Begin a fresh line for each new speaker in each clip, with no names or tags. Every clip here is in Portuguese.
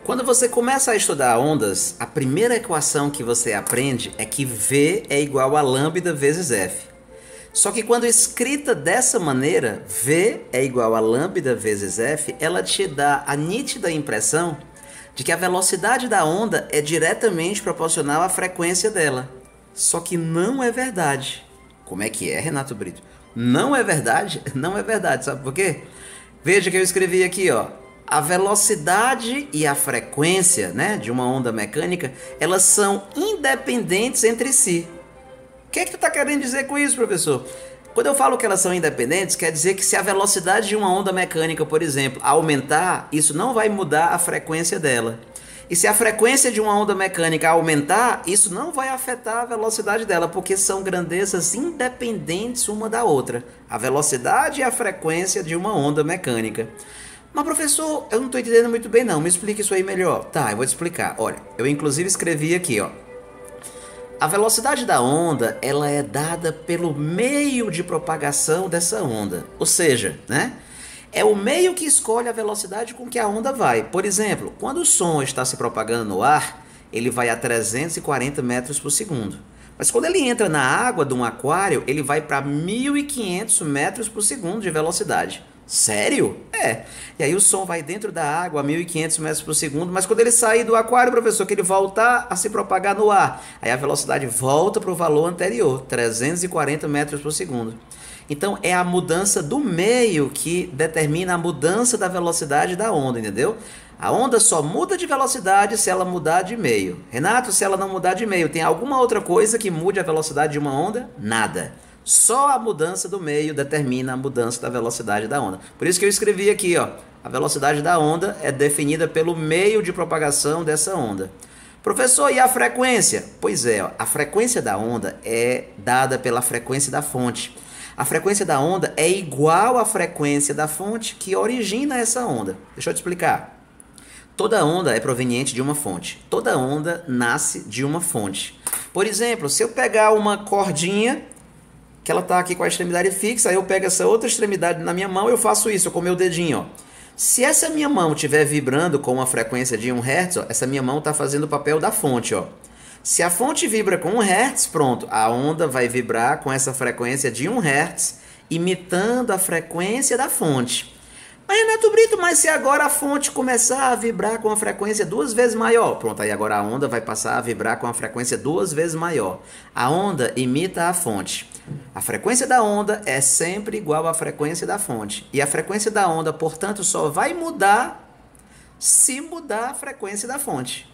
Quando você começa a estudar ondas, a primeira equação que você aprende é que V é igual a lambda vezes F. Só que quando escrita dessa maneira, V é igual a lambda vezes F, ela te dá a nítida impressão de que a velocidade da onda é diretamente proporcional à frequência dela. Só que não é verdade. Como é que é, Renato Brito? Não é verdade? Não é verdade, sabe por quê? Veja que eu escrevi aqui, ó. A velocidade e a frequência, né, de uma onda mecânica, elas são independentes entre si. O que é que tu está querendo dizer com isso, professor? Quando eu falo que elas são independentes, quer dizer que se a velocidade de uma onda mecânica, por exemplo, aumentar, isso não vai mudar a frequência dela. E se a frequência de uma onda mecânica aumentar, isso não vai afetar a velocidade dela, porque são grandezas independentes uma da outra. A velocidade e a frequência de uma onda mecânica. Mas, professor, eu não estou entendendo muito bem não, me explique isso aí melhor. Tá, eu vou te explicar. Olha, eu inclusive escrevi aqui, ó. A velocidade da onda, ela é dada pelo meio de propagação dessa onda. Ou seja, né? É o meio que escolhe a velocidade com que a onda vai. Por exemplo, quando o som está se propagando no ar, ele vai a 340 metros por segundo. Mas quando ele entra na água de um aquário, ele vai para 1.500 metros por segundo de velocidade. Sério? É. E aí o som vai dentro da água a 1.500 metros por segundo, mas quando ele sair do aquário, professor, que ele voltar a se propagar no ar, aí a velocidade volta para o valor anterior, 340 metros por segundo. Então é a mudança do meio que determina a mudança da velocidade da onda, entendeu? A onda só muda de velocidade se ela mudar de meio. Renato, se ela não mudar de meio, tem alguma outra coisa que mude a velocidade de uma onda? Nada. Só a mudança do meio determina a mudança da velocidade da onda. Por isso que eu escrevi aqui, ó, a velocidade da onda é definida pelo meio de propagação dessa onda. Professor, e a frequência? Pois é, ó, a frequência da onda é dada pela frequência da fonte. A frequência da onda é igual à frequência da fonte que origina essa onda. Deixa eu te explicar. Toda onda é proveniente de uma fonte. Toda onda nasce de uma fonte. Por exemplo, se eu pegar uma cordinha que ela está aqui com a extremidade fixa, aí eu pego essa outra extremidade na minha mão e eu faço isso com o meu dedinho, ó. Se essa minha mão estiver vibrando com uma frequência de 1 Hz, ó, essa minha mão está fazendo o papel da fonte, ó. Se a fonte vibra com 1 Hz, pronto, a onda vai vibrar com essa frequência de 1 Hz, imitando a frequência da fonte. Mas, Renato Brito, mas se agora a fonte começar a vibrar com a frequência 2 vezes maior, pronto, aí agora a onda vai passar a vibrar com a frequência 2 vezes maior. A onda imita a fonte. A frequência da onda é sempre igual à frequência da fonte. E a frequência da onda, portanto, só vai mudar se mudar a frequência da fonte.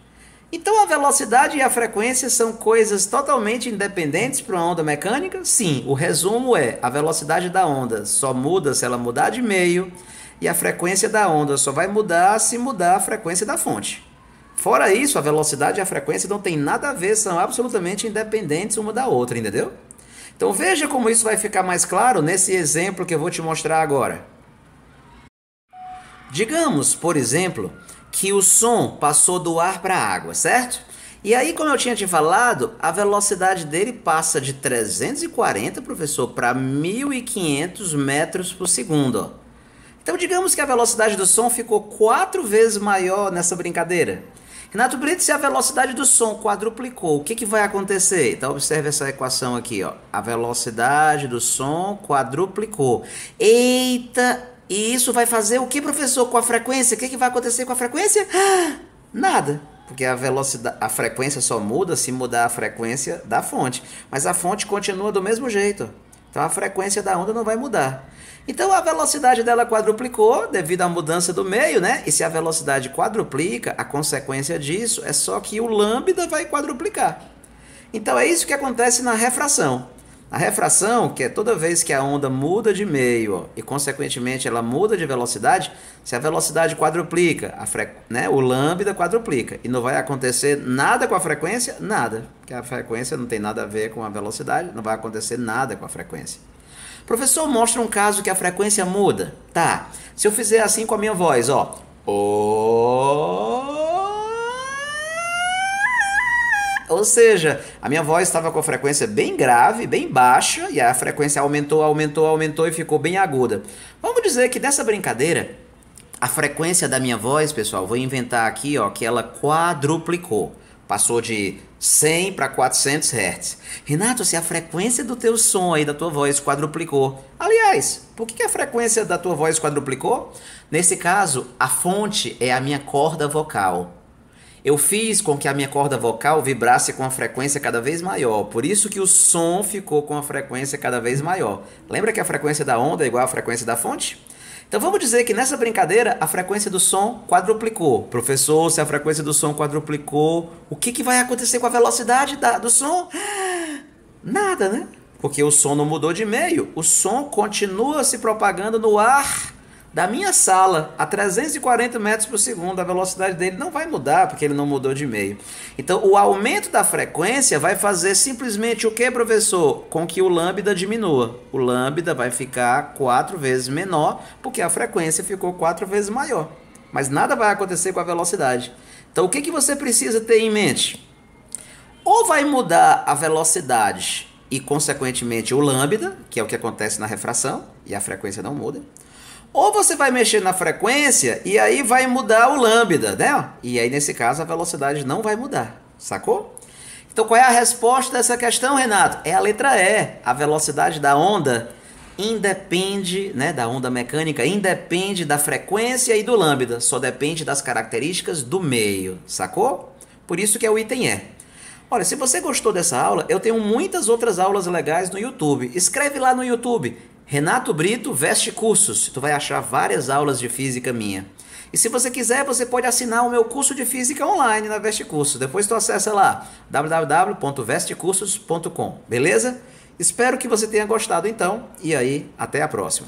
Então a velocidade e a frequência são coisas totalmente independentes para uma onda mecânica? Sim, o resumo é: a velocidade da onda só muda se ela mudar de meio e a frequência da onda só vai mudar se mudar a frequência da fonte. Fora isso, a velocidade e a frequência não tem nada a ver, são absolutamente independentes uma da outra, entendeu? Então veja como isso vai ficar mais claro nesse exemplo que eu vou te mostrar agora. Digamos, por exemplo, que o som passou do ar para a água, certo? E aí, como eu tinha te falado, a velocidade dele passa de 340, professor, para 1.500 metros por segundo. Ó. Então, digamos que a velocidade do som ficou 4 vezes maior nessa brincadeira. Renato Brito, se a velocidade do som quadruplicou, o que vai acontecer? Então, observe essa equação aqui, ó. A velocidade do som quadruplicou. Eita! E isso vai fazer o que, professor, com a frequência? O que vai acontecer com a frequência? Nada. Porque a velocidade, a frequência só muda se mudar a frequência da fonte. Mas a fonte continua do mesmo jeito. Então a frequência da onda não vai mudar. Então a velocidade dela quadruplicou devido à mudança do meio, né? E se a velocidade quadruplica, a consequência disso é só que o lambda vai quadruplicar. Então é isso que acontece na refração. A refração, que é toda vez que a onda muda de meio ó, e consequentemente ela muda de velocidade, se a velocidade quadruplica, o lambda quadruplica. E não vai acontecer nada com a frequência? Nada. Porque a frequência não tem nada a ver com a velocidade, não vai acontecer nada com a frequência. Professor, mostra um caso que a frequência muda. Tá, se eu fizer assim com a minha voz, ó. Ou seja, a minha voz estava com a frequência bem grave, bem baixa, e a frequência aumentou e ficou bem aguda. Vamos dizer que nessa brincadeira, A frequência da minha voz, pessoal, vou inventar aqui, ó, que ela quadruplicou. Passou de 100 para 400 Hz. Renato, se a frequência do teu som aí, da tua voz, quadruplicou. Aliás, por que a frequência da tua voz quadruplicou? Nesse caso, a fonte é a minha corda vocal. Eu fiz com que a minha corda vocal vibrasse com a frequência cada vez maior. Por isso que o som ficou com a frequência cada vez maior. Lembra que a frequência da onda é igual à frequência da fonte? Então vamos dizer que nessa brincadeira a frequência do som quadruplicou. Professor, se a frequência do som quadruplicou, o que vai acontecer com a velocidade do som? Nada, né? Porque o som não mudou de meio. O som continua se propagando no ar da minha sala a 340 metros por segundo. A velocidade dele não vai mudar porque ele não mudou de meio. Então o aumento da frequência vai fazer simplesmente o que, professor? Com que o lambda diminua. O lambda vai ficar 4 vezes menor porque a frequência ficou 4 vezes maior. Mas nada vai acontecer com a velocidade. Então o que você precisa ter em mente? Ou vai mudar a velocidade e consequentemente o lambda, que é o que acontece na refração, e a frequência não muda. Ou você vai mexer na frequência e aí vai mudar o lambda, né? E aí, nesse caso, a velocidade não vai mudar, sacou? Então, qual é a resposta dessa questão, Renato? É a letra E. A velocidade da onda independe, né, da onda mecânica, independe da frequência e do lambda. Só depende das características do meio, sacou? Por isso que é o item E. Olha, se você gostou dessa aula, eu tenho muitas outras aulas legais no YouTube. Escreve lá no YouTube, Renato Brito Veste Cursos. Tu vai achar várias aulas de física minha. E se você quiser, você pode assinar o meu curso de física online na Veste Cursos. Depois tu acessa lá, www.vestecursos.com. Beleza? Espero que você tenha gostado então. E aí, até a próxima.